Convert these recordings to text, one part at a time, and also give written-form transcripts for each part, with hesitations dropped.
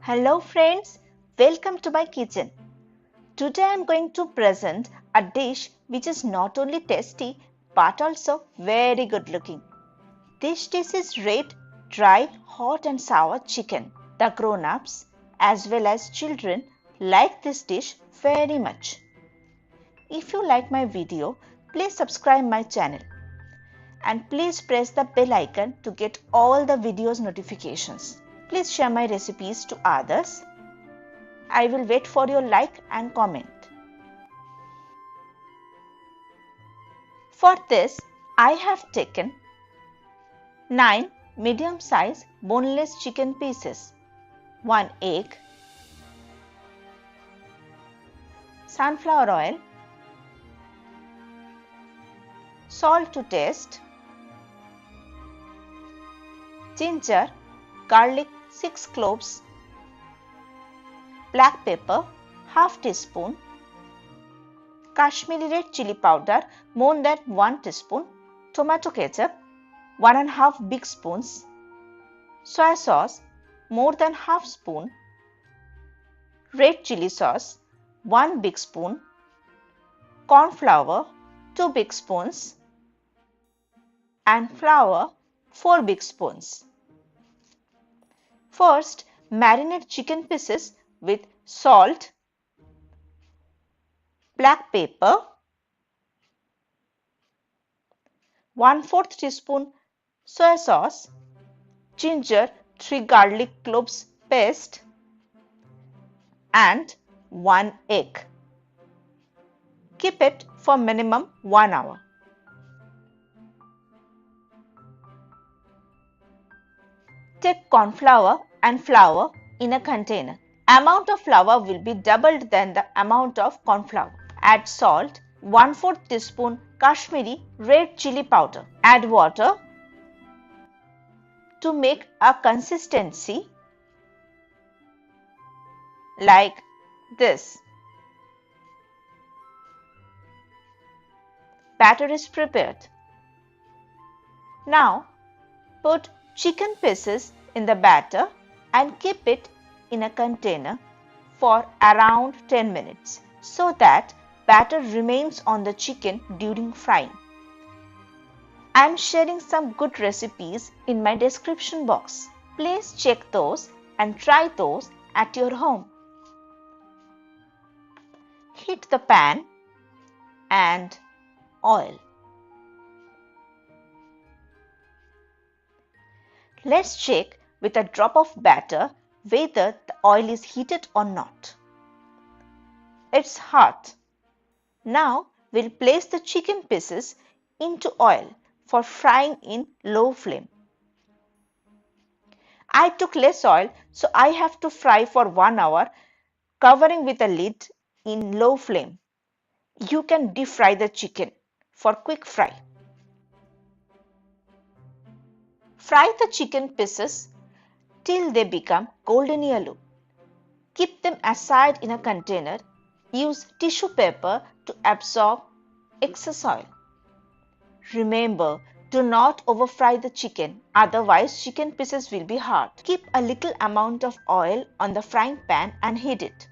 Hello friends, welcome to my kitchen. Today I am going to present a dish which is not only tasty but also very good looking. This dish is red, dry, hot and sour chicken. The grown-ups as well as children like this dish very much. If you like my video, please subscribe my channel and please press the bell icon to get all the videos notifications. Please share my recipes to others. I will wait for your like and comment. For this, I have taken 9 medium-sized boneless chicken pieces, 1 egg, sunflower oil, salt to taste, ginger, garlic 6 cloves, black pepper half teaspoon, Kashmiri red chili powder more than 1 teaspoon, tomato ketchup 1.5 big spoons, soy sauce more than half spoon, red chili sauce 1 big spoon, corn flour 2 big spoons and flour 4 big spoons. First, marinate chicken pieces with salt, black pepper, 1/4 teaspoon soy sauce, ginger 3 garlic cloves paste and 1 egg. Keep it for minimum 1 hour. Take corn flour and flour in a container. Amount of flour will be doubled than the amount of corn flour. Add salt, 1/4 teaspoon Kashmiri red chili powder. Add water to make a consistency like this. Batter is prepared. Now put chicken pieces in the batter and keep it in a container for around 10 minutes so that batter remains on the chicken during frying. I am sharing some good recipes in my description box. Please check those and try those at your home. Heat the pan and oil. Let's check with a drop of batter whether the oil is heated or not. It's hot. Now we'll place the chicken pieces into oil for frying in low flame. I took less oil, so I have to fry for 1 hour, covering with a lid in low flame. You can deep fry the chicken for quick fry. Fry the chicken pieces till they become golden yellow. Keep them aside in a container. Use tissue paper to absorb excess oil. Remember, do not over fry the chicken, otherwise chicken pieces will be hard. Keep a little amount of oil on the frying pan and heat it.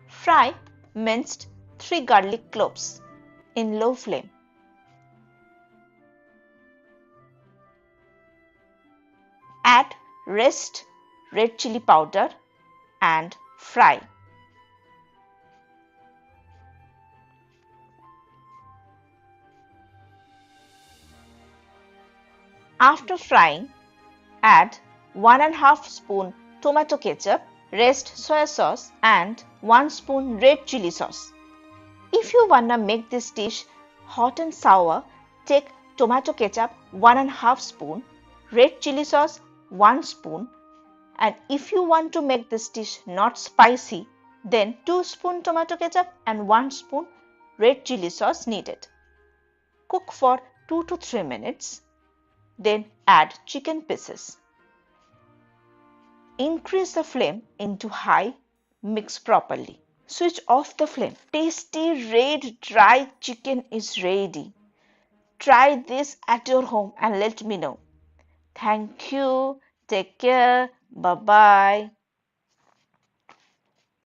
Fry minced 3 garlic cloves in low flame. Add rest red chili powder and fry. After frying, add 1.5 spoon tomato ketchup, rest soy sauce and 1 spoon red chili sauce. If you wanna make this dish hot and sour, take tomato ketchup 1.5 spoon, red chili sauce 1 spoon, and if you want to make this dish not spicy, then 2 spoon tomato ketchup and 1 spoon red chili sauce needed. Cook for 2 to 3 minutes. Then add chicken pieces. Increase the flame into high, mix properly. Switch off the flame. Tasty red dry chicken is ready. Try this at your home and let me know. Thank you. Take care. Bye-bye.